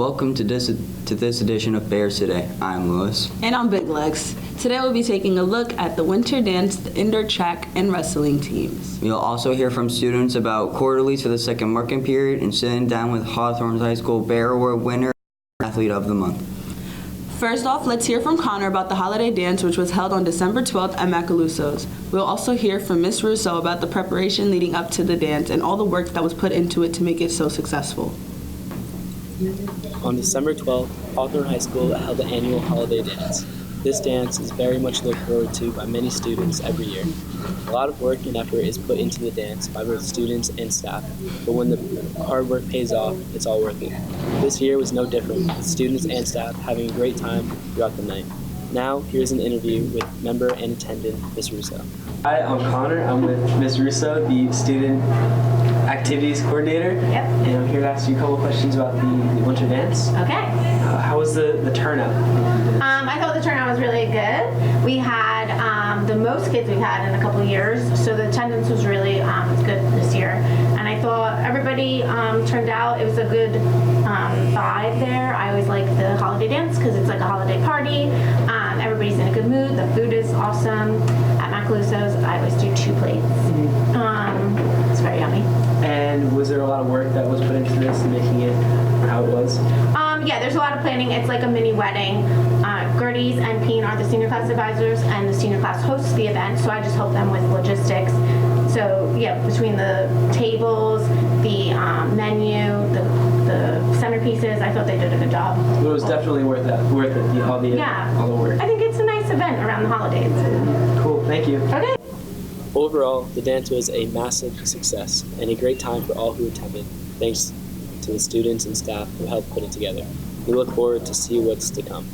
Welcome to this edition of Bears Today. I'm Lewis. And I'm Big Legs. Today we'll be taking a look at the winter dance, the indoor track, and wrestling teams. You'll also hear from students about quarterlies for the second marking period and sitting down with Hawthorne High School Bear Award winner, Athlete of the Month. First off, let's hear from Connor about the holiday dance, which was held on December 12th at Macaluso's. We'll also hear from Miss Russo about the preparation leading up to the dance and all the work that was put into it to make it so successful. On December 12th, Hawthorne High School held the annual holiday dance. This dance is very much looked forward to by many students every year. A lot of work and effort is put into the dance by both students and staff, but when the hard work pays off, it's all worth it. This year was no different, with students and staff having a great time throughout the night. Now, here's an interview with member and attendant Miss Russo. Hi, I'm Connor. I'm with Miss Russo, the student activities coordinator. Yep. And I'm here to ask you a couple questions about the winter dance. Okay. How was the turnout? I thought the turnout was really good. We had the most kids we've had in a couple of years, so the attendance was really good this year. And I thought everybody turned out. It was a good vibe there. I always like the holiday dance because it's like a holiday party. Everybody's in a good mood. The food is awesome. At Macaluso's, I always do 2 plates. It's very yummy. And was there a lot of work that was put into this and making it how it was? Yeah, there's a lot of planning. It's like a mini wedding. Gertie's and Peen are the senior class advisors, and the senior class hosts the event, so I just help them with logistics. So, yeah, between the tables, the menu, the centerpieces, I thought they did a good job. It was definitely worth it, all the work. I think it's a nice event around the holidays. Cool, thank you. Okay. Overall, the dance was a massive success and a great time for all who attended, thanks to the students and staff who helped put it together. We look forward to see what's to come.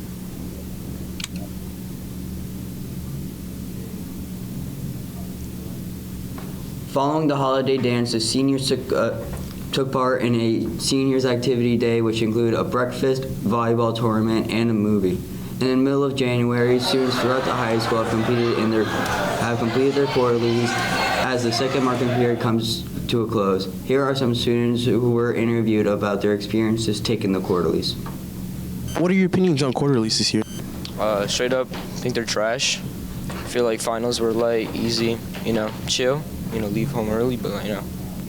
Following the holiday dance, the seniors took part in a seniors activity day, which included a breakfast, volleyball tournament, and a movie. In the middle of January, students throughout the high school have completed their quarterlies as the second marking period comes to a close. Here are some students who were interviewed about their experiences taking the quarterlies. What are your opinions on quarterlies this year? Straight up, I think they're trash. I feel like finals were light, easy, chill, leave home early, but,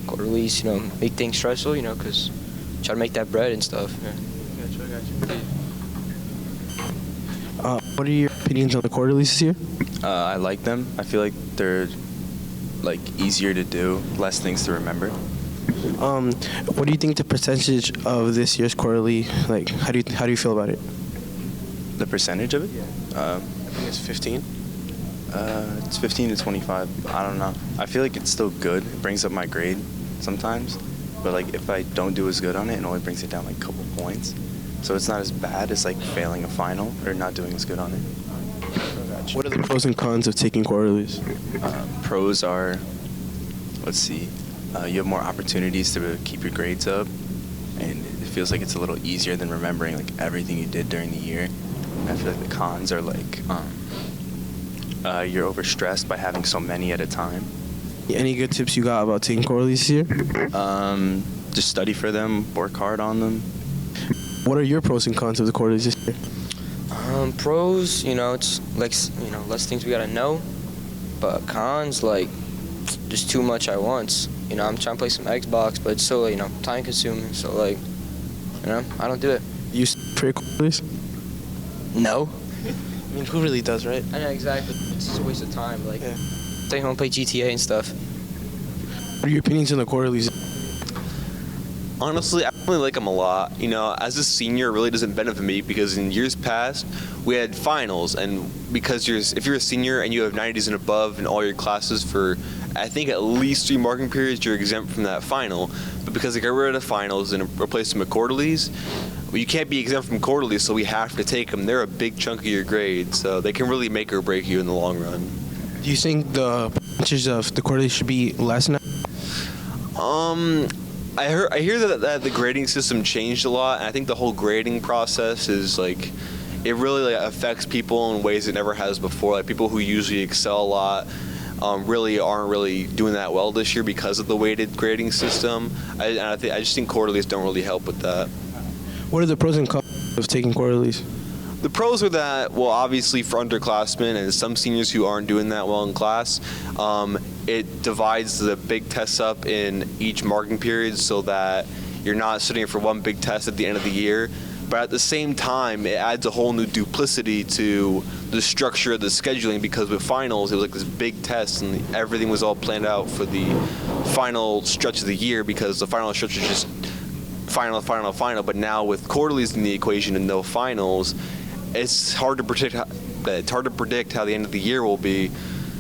quarterlies, make things stressful, because try to make that bread and stuff. Yeah. What are your opinions on the quarterlies this year? I like them. I feel like they're easier to do, less things to remember. What do you think the percentage of this year's quarterly, how do you feel about it? The percentage of it? I think it's 15. It's 15 to 25. I don't know. I feel like it's still good. It brings up my grade sometimes, but if I don't do as good on it only brings it down a couple points. So it's not as bad as failing a final or not doing as good on it. What are the pros and cons of taking quarterlies? Pros are, let's see, you have more opportunities to keep your grades up, and it feels like it's a little easier than remembering everything you did during the year. And I feel like the cons are you're overstressed by having so many at a time. Any good tips you got about taking quarterlies this year? Just study for them, work hard on them. What are your pros and cons of the quarterlies this year? Pros, it's less things we gotta know, but cons, just too much at once. I'm trying to play some Xbox, but it's still, time consuming, so I don't do it. You trade quarterlies? No. I mean, who really does, right? I know, exactly. It's just a waste of time. Stay home, play GTA and stuff. What are your opinions on the quarterlies? Honestly, I really like them a lot. As a senior, it really doesn't benefit me because in years past, we had finals, and because if you're a senior and you have 90s and above in all your classes for, I think, at least 3 marking periods, you're exempt from that final. But because they got rid of the finals and replaced them with quarterlies, you can't be exempt from quarterlies, so we have to take them. They're a big chunk of your grade, so they can really make or break you in the long run. Do you think the percentage of the quarterlies should be less now? I hear that the grading system changed a lot, and I think the whole grading process is it really affects people in ways it never has before. People who usually excel a lot really aren't really doing that well this year because of the weighted grading system. I just think quarterlies don't really help with that. What are the pros and cons of taking quarterlies? The pros are that, well, obviously for underclassmen and some seniors who aren't doing that well in class, it divides the big tests up in each marking period so that you're not sitting for one big test at the end of the year. But at the same time, it adds a whole new duplicity to the structure of the scheduling, because with finals, it was like this big test and everything was all planned out for the final stretch of the year, because the final stretch is just final. But now with quarterlies in the equation and no finals, it's hard to predict how the end of the year will be.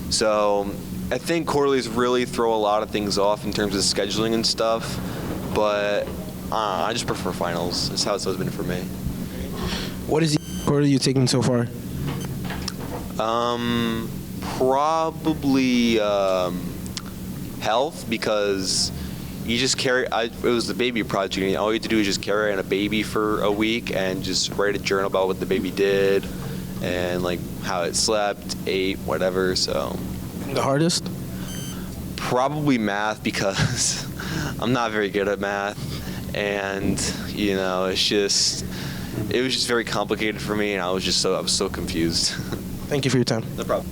So I think quarterlies really throw a lot of things off in terms of scheduling and stuff, but I just prefer finals. That's how it's always been for me. What is the quarterly you've taken so far? Probably health, because you just carry. It was the baby project, and all you have to do is just carry on a baby for a week and just write a journal about what the baby did and like how it slept, ate, whatever. So The hardest? probably math, because I'm not very good at math, and it was just very complicated for me, and I was so confused. Thank you for your time. No problem.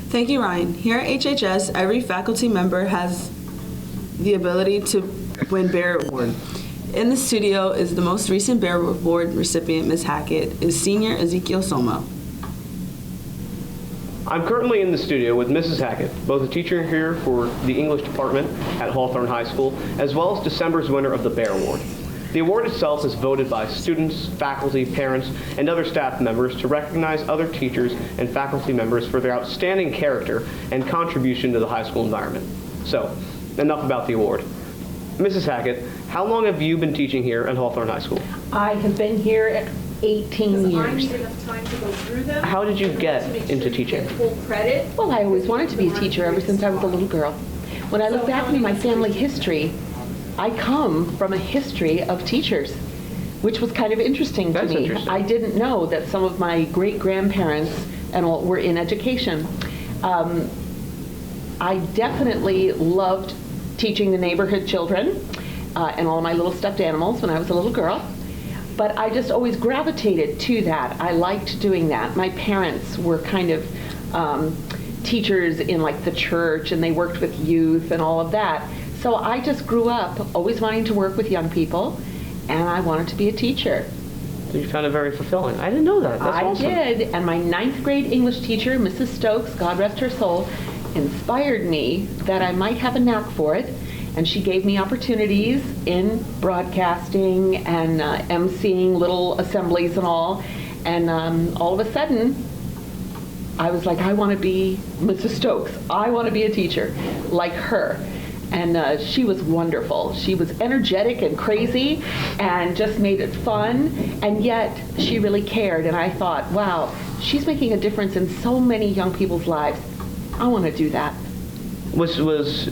Thank you, Ryan. Here at HHS, every faculty member has the ability to win Bear Award. In the studio is the most recent Bear Award recipient, Ms. Hackett, is senior Ezekiel Somo. I'm currently in the studio with Mrs. Hackett, both a teacher here for the English department at Hawthorne High School, as well as December's winner of the Bear Award. The award itself is voted by students, faculty, parents, and other staff members to recognize other teachers and faculty members for their outstanding character and contribution to the high school environment. So, enough about the award. Mrs. Hackett, how long have you been teaching here at Hawthorne High School? I have been here at 18 years. How did you get into teaching? Well, I always wanted to be a teacher ever since I was a little girl. When I look back into my family history, I come from a history of teachers, which was kind of interesting to me. Interesting. I didn't know that some of my great-grandparents and all were in education. I definitely loved teaching the neighborhood children and all my little stuffed animals when I was a little girl. But I just always gravitated to that. I liked doing that. My parents were kind of teachers in like the church, and they worked with youth and all of that. So I just grew up always wanting to work with young people, and I wanted to be a teacher. So you found it very fulfilling. I didn't know that. That's awesome. I did, and my 9th grade English teacher, Mrs. Stokes, God rest her soul, inspired me that I might have a knack for it. And she gave me opportunities in broadcasting and emceeing little assemblies and all. And all of a sudden, I was like, I want to be Mrs. Stokes. I want to be a teacher like her. And she was wonderful. She was energetic and crazy and just made it fun. And yet, she really cared. And I thought, wow, she's making a difference in so many young people's lives. I want to do that. Was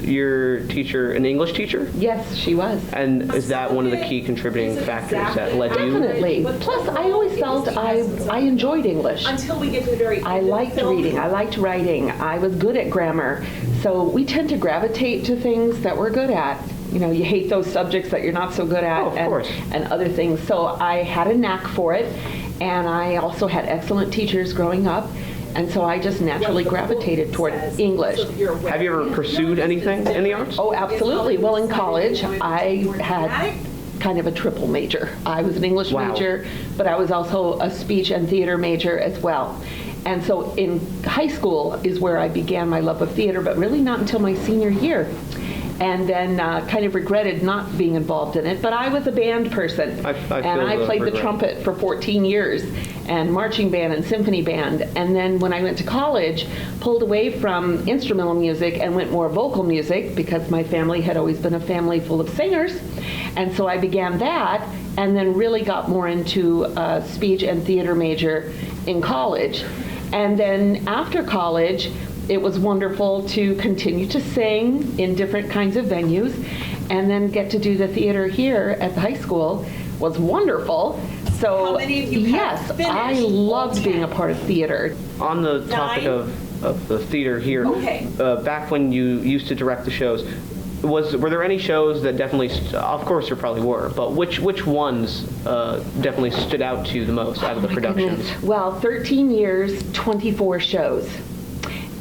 your teacher an English teacher? Yes, she was. And is that one of the key contributing factors that led you? Definitely. Plus, I always felt I enjoyed English. Until we get to the very end. I liked reading. I liked writing. I was good at grammar. So we tend to gravitate to things that we're good at. You know, you hate those subjects that you're not so good at, and other things. So I had a knack for it, and I also had excellent teachers growing up. And so I just naturally gravitated toward English. Have you ever pursued anything in the arts? Oh, absolutely. Well, in college, I had kind of a triple major. I was an English major, but I was also a speech and theater major as well. And so in high school is where I began my love of theater, but really not until my senior year. And then kind of regretted not being involved in it. But I was a band person. I played the trumpet for 14 years, and marching band and symphony band. And then when I went to college, pulled away from instrumental music and went more vocal music, because my family had always been a family full of singers. And so I began that, and then really got more into speech and theater major in college. And then after college, it was wonderful to continue to sing in different kinds of venues, and then get to do the theater here at the high school was wonderful. So How many of you yes, have I finished loved all being 10? a part of theater. On the topic of the theater here, Okay. back when you used to direct the shows, were there any shows that definitely, of course there probably were, but which ones definitely stood out to you the most out of the productions? Goodness. Well, 13 years, 24 shows.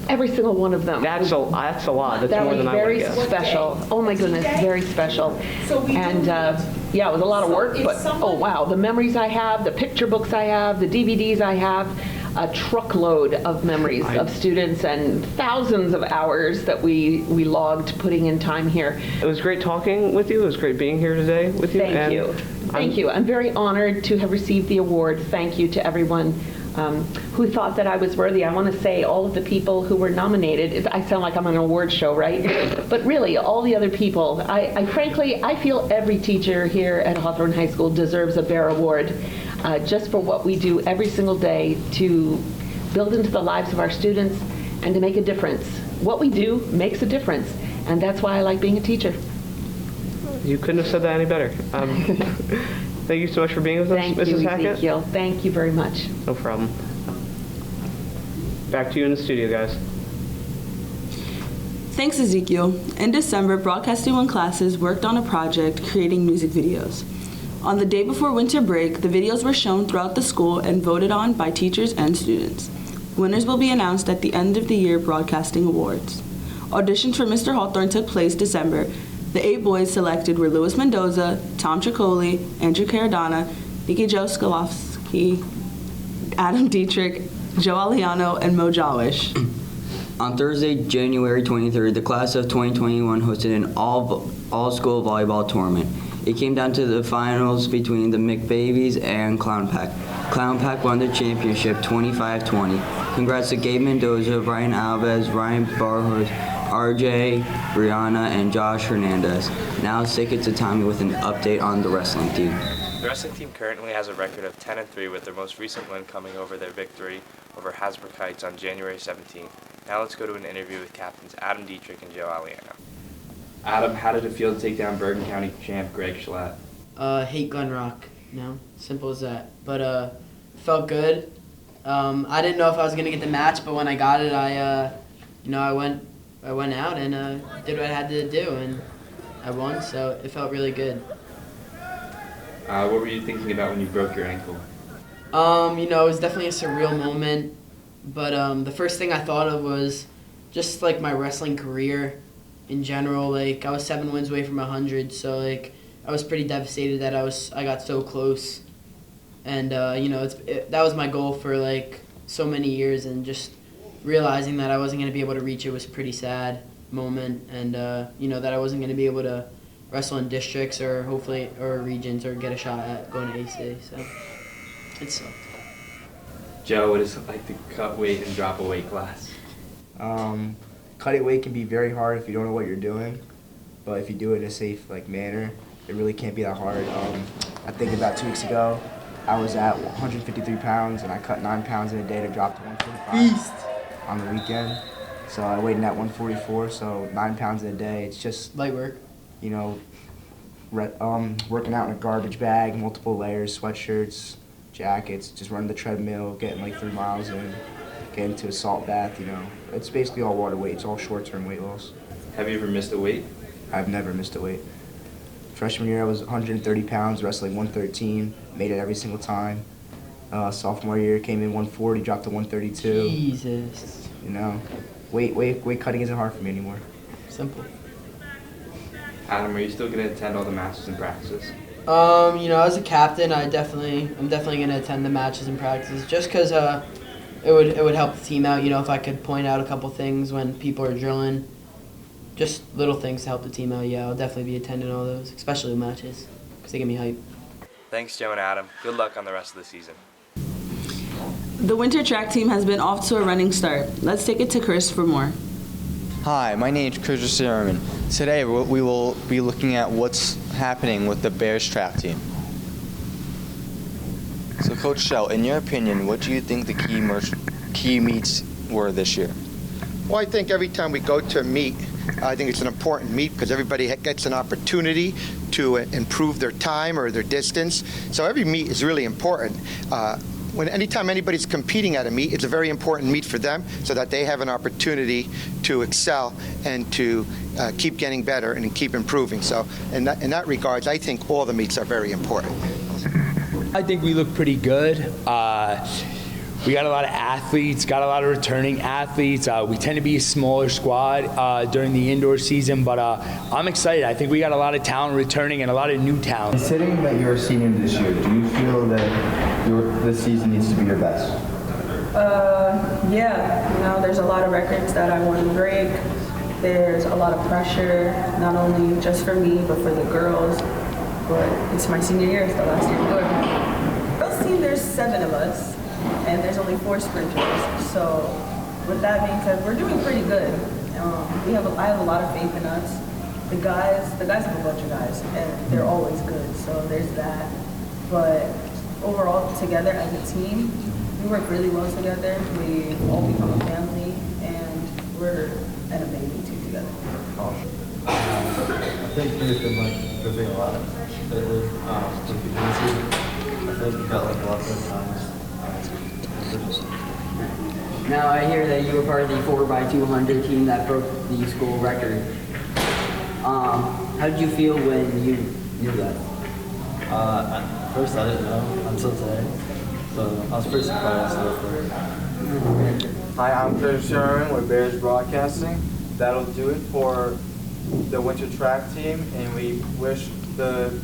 Every single one of them. That's a lot. That's more was than I would very guess. special. Oh my goodness, very special. And yeah, it was a lot of work, but oh wow, the memories I have, the picture books I have, the DVDs I have, a truckload of memories of students and thousands of hours that we logged putting in time here. It was great talking with you. It was great being here today with you. Thank you. Thank you. I'm very honored to have received the award. Thank you to everyone who thought that I was worthy. I want to say all of the people who were nominated. I sound like I'm on an award show, right? But really, all the other people. I frankly, I feel every teacher here at Hawthorne High School deserves a Bear Award just for what we do every single day to build into the lives of our students and to make a difference. What we do makes a difference, and that's why I like being a teacher. You couldn't have said that any better. Thank you so much for being with us, Mrs. Hackett. Ezekiel. Thank you very much. No problem. Back to you in the studio, guys. Thanks, Ezekiel. In December, Broadcasting One classes worked on a project creating music videos. On the day before winter break, the videos were shown throughout the school and voted on by teachers and students. Winners will be announced at the end of the year Broadcasting Awards. Auditions for Mr. Hawthorne took place December. The 8 boys selected were Louis Mendoza, Tom Tricoli, Andrew Caradonna, Nikki Joe Skolowski, Adam Dietrich, Joe Aliano, and Mo Jawish. On Thursday, January 23rd, the class of 2021 hosted an all-school volleyball tournament. It came down to the finals between the McBabies and Clown Pack. Clown Pack won the championship 25-20. Congrats to Gabe Mendoza, Ryan Alves, Ryan Barhos, RJ, Brianna, and Josh Hernandez. Now let's take it to Tommy with an update on the wrestling team. The wrestling team currently has a record of 10-3 with their most recent win coming over their victory over Hasbrook Heights on January 17th. Now let's go to an interview with captains Adam Dietrich and Joe Aliano. Adam, how did it feel to take down Bergen County champ Greg Schlatt? Hate Glen Rock, simple as that. But felt good. I didn't know if I was gonna get the match, but when I got it, I went out and did what I had to do, and I won. So it felt really good. What were you thinking about when you broke your ankle? It was definitely a surreal moment, but the first thing I thought of was just like my wrestling career in general. Like I was 7 wins away from 100, so like I was pretty devastated that I got so close, and that was my goal for like so many years, and just realizing that I wasn't going to be able to reach it was a pretty sad moment, and that I wasn't going to be able to wrestle in districts or hopefully or regions or get a shot at going to A-City, so it sucked. Joe, what is it like to cut weight and drop a weight class? Cutting weight can be very hard if you don't know what you're doing, but if you do it in a safe manner, it really can't be that hard. I think about 2 weeks ago, I was at 153 pounds and I cut 9 pounds in a day to drop to 145 on the weekend. So I weighed in at 144, so 9 pounds in a day. It's just light work. Working out in a garbage bag, multiple layers, sweatshirts, jackets, just running the treadmill, getting like 3 miles in, getting into a salt bath, It's basically all water weight. It's all short-term weight loss. Have you ever missed a weight? I've never missed a weight. Freshman year, I was 130 pounds, wrestling 113, made it every single time. Sophomore year, came in 140, dropped to 132. Jesus. Weight cutting isn't hard for me anymore. Simple. Adam, are you still going to attend all the matches and practices? As a captain, I'm definitely going to attend the matches and practices just because it would help the team out. If I could point out a couple things when people are drilling, just little things to help the team out. Yeah, I'll definitely be attending all those, especially the matches, because they get me hype. Thanks, Joe and Adam. Good luck on the rest of the season. The winter track team has been off to a running start. Let's take it to Chris for more. Hi, my name is Chris Sherman. Today we will be looking at what's happening with the Bears track team. So Coach Shell, in your opinion, what do you think the key meets were this year? Well, I think every time we go to a meet, I think it's an important meet because everybody gets an opportunity to improve their time or their distance. So every meet is really important. anytime anybody's competing at a meet, it's a very important meet for them so that they have an opportunity to excel and to keep getting better and keep improving. So in that regards, I think all the meets are very important. I think we look pretty good. We got a lot of athletes, got a lot of returning athletes. We tend to be a smaller squad during the indoor season, but I'm excited. I think we got a lot of talent returning and a lot of new talent. Considering that you're a senior this year, do you feel that this season needs to be your best? Yeah, you know, there's a lot of records that I want to break. There's a lot of pressure, not only just for me, but for the girls. But it's my senior year, it's the last year to do it. Girls team, there's 7 of us, and there's only 4 sprinters. So with that being said, we're doing pretty good. I have a lot of faith in us. The guys have a bunch of guys, and they're always good. So there's that. But overall, together as a team, we work really well together. We all become a family, and we're an amazing team together. I think you've been improving a lot lately with the community. I feel like you got a lot of good times. Now I hear that you were part of the 4x200 team that broke the school record. How did you feel when you knew that? At first I didn't know until today, so I was pretty surprised. Hi, I'm Chris Sherman with Bears Broadcasting. That'll do it for the winter track team, and we wish the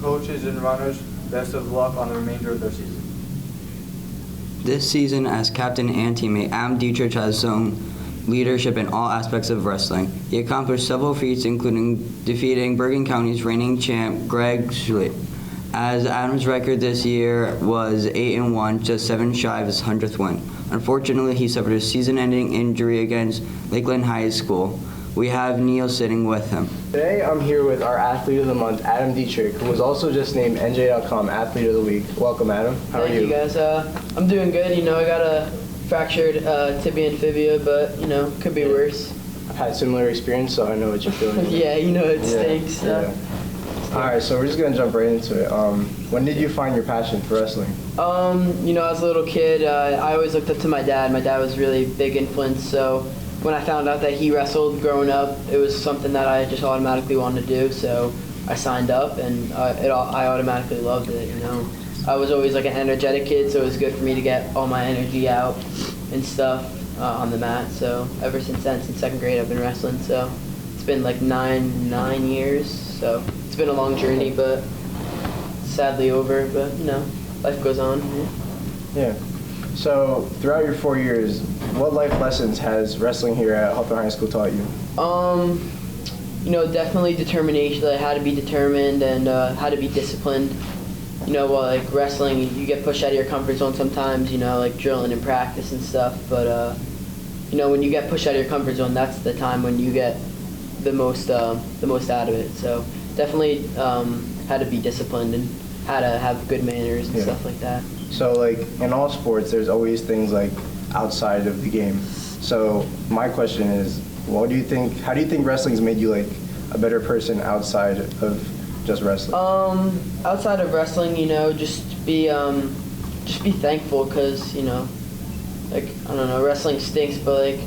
coaches and runners best of luck on the remainder of their season. This season, as captain and teammate, Adam Dietrich has shown leadership in all aspects of wrestling. He accomplished several feats, including defeating Bergen County's reigning champ, Greg Schlitt, as Adam's record this year was 8-1, just 7 shy of his 100th win. Unfortunately, he suffered a season-ending injury against Lakeland High School. We have Neil sitting with him. Today I'm here with our Athlete of the Month, Adam Dietrich, who was also just named NJ.com Athlete of the Week. Welcome, Adam. How are you? Thank you, guys. I'm doing good. You know, I got a fractured tibia and fibia, but, you know, could be worse. I've had a similar experience, so I know what you're feeling. Yeah, you know it stinks. Yeah. All right, so we're just going to jump right into it. When did you find your passion for wrestling? You know, as a little kid, I always looked up to my dad. My dad was a really big influence, so when I found out that he wrestled growing up, it was something that I just automatically wanted to do, so I signed up, and I automatically loved it, you know. I was always like an energetic kid, so it was good for me to get all my energy out and stuff on the mat, so ever since then, since 2nd grade, I've been wrestling, so it's been like nine years, so it's been a long journey, but sadly over, but, you know, life goes on. Yeah. So throughout your 4 years, what life lessons has wrestling here at Hawthorne High School taught you? You know, definitely determination, like how to be determined and how to be disciplined. You know, like wrestling, you get pushed out of your comfort zone sometimes, you know, like drilling and practice and stuff. But, you know, when you get pushed out of your comfort zone, that's the time when you get the most out of it. So definitely how to be disciplined and how to have good manners and stuff like that. So, like, in all sports, there's always things, like, outside of the game. So, my question is, how do you think wrestling's made you, like, a better person outside of just wrestling? Outside of wrestling, you know, just be thankful, because, you know, like, I don't know, wrestling stinks, but, like,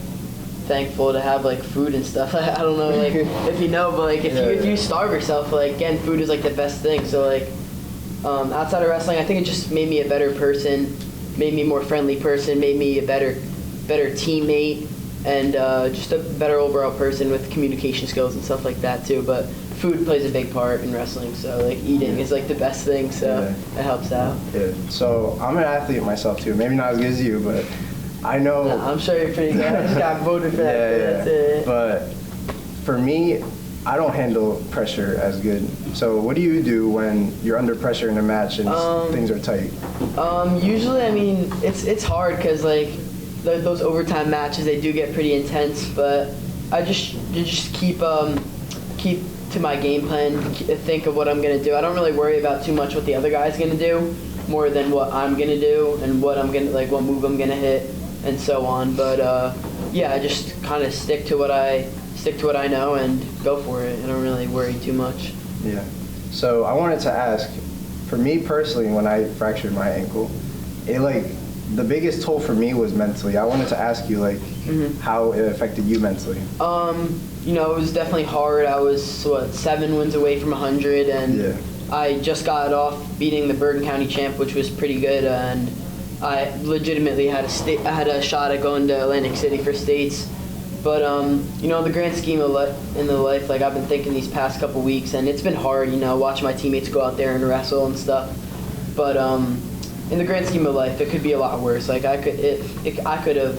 thankful to have, like, food and stuff. I don't know, like, if you know, but, like, if you starve yourself, like, again, food is, like, the best thing, so, like, outside of wrestling, I think it just made me a better person, made me a more friendly person, made me a better teammate, and just a better overall person with communication skills and stuff like that too. But food plays a big part in wrestling, so like eating is like the best thing, so it helps out. Yeah. So I'm an athlete myself too. Maybe not as good as you, but I know. I'm sure you're pretty good. I just got voted for that. But for me, I don't handle pressure as good. So what do you do when you're under pressure in a match and things are tight? Usually, I mean, it's hard because like those overtime matches, they do get pretty intense. But I just keep to my game plan, think of what I'm gonna do. I don't really worry about too much what the other guy's gonna do, more than what I'm gonna do and what I'm gonna what move I'm gonna hit and so on. But yeah, I just kind of stick to what I know and go for it. I don't really worry too much. Yeah. So I wanted to ask, for me personally, when I fractured my ankle, the biggest toll for me was mentally. I wanted to ask you how it affected you mentally. You know, it was definitely hard. I was 7 wins away from 100, and I just got off beating the Bergen County champ, which was pretty good, and I legitimately had a shot at going to Atlantic City for states. But you know, in the grand scheme of life, like I've been thinking these past couple weeks, and it's been hard, you know, watching my teammates go out there and wrestle and stuff. But in the grand scheme of life, it could be a lot worse. Like I could have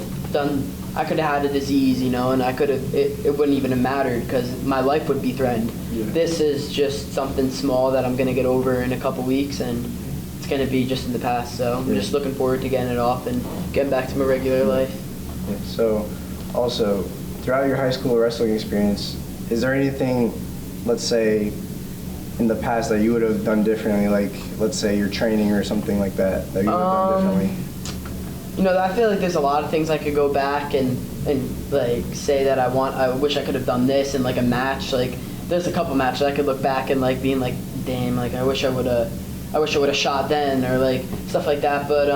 had a disease, you know, and it wouldn't even have mattered because my life would be threatened. This is just something small that I'm gonna get over in a couple weeks, and it's gonna be just in the past. So I'm just looking forward to getting it off and getting back to my regular life. So, also, throughout your high school wrestling experience, is there anything, let's say, in the past that you would have done differently, like, let's say, your training or something like that you would have done differently? You know, I feel like there's a lot of things I could go back and like say that I wish I could have done this in like a match. Like, there's a couple matches I could look back and like being like, damn, like I wish I would have shot then, or like stuff like that. But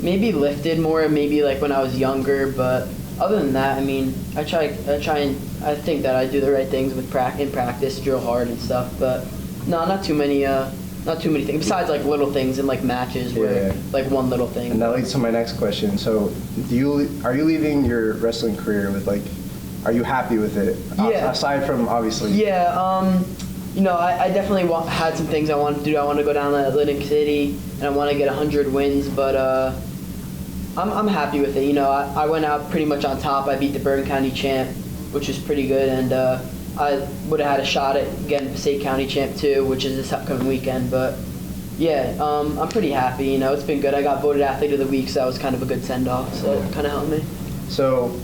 maybe lifted more, maybe like when I was younger. But other than that, I mean, I think that I do the right things with practice, drill hard and stuff. But no, not too many things besides like little things in like matches where like one little thing. And that leads to my next question. So, are you leaving your wrestling career with like, are you happy with it? Yeah. Aside from obviously. Yeah. You know, I definitely had some things I wanted to do. I want to go down to Atlantic City and I want to get 100 wins, but I'm happy with it. You know, I went out pretty much on top. I beat the Bergen County champ, which was pretty good, and I would have had a shot at getting the state county champ too, which is this upcoming weekend. But yeah, I'm pretty happy. You know, it's been good. I got voted athlete of the week, so that was kind of a good send off. So it kind of helped me. So,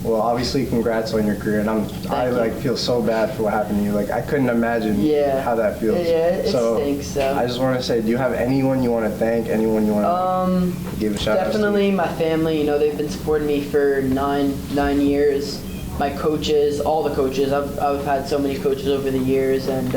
well, obviously, congrats on your career, and I feel so bad for what happened to you. Like, I couldn't imagine how that feels. Yeah, it stinks. So I just want to say, do you have anyone you want to thank? Anyone you want to give a shout out to? Definitely my family. You know, they've been supporting me for nine years. My coaches, all the coaches. I've had so many coaches over the years, and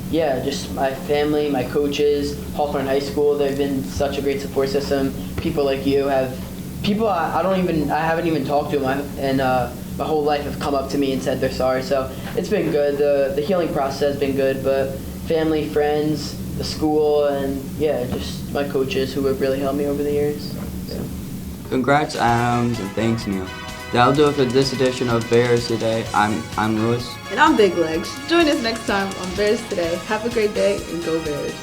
yeah, just my family, my coaches, Hawthorne High School. They've been such a great support system. People like you I haven't even talked to them, and my whole life have come up to me and said they're sorry. So it's been good. The healing process has been good, but family, friends, the school, and yeah, just my coaches who have really helped me over the years. So. Congrats, Adams, and thanks, Neil. That'll do it for this edition of Bears Today. I'm Lewis. And I'm Big Legs. Join us next time on Bears Today. Have a great day and go Bears.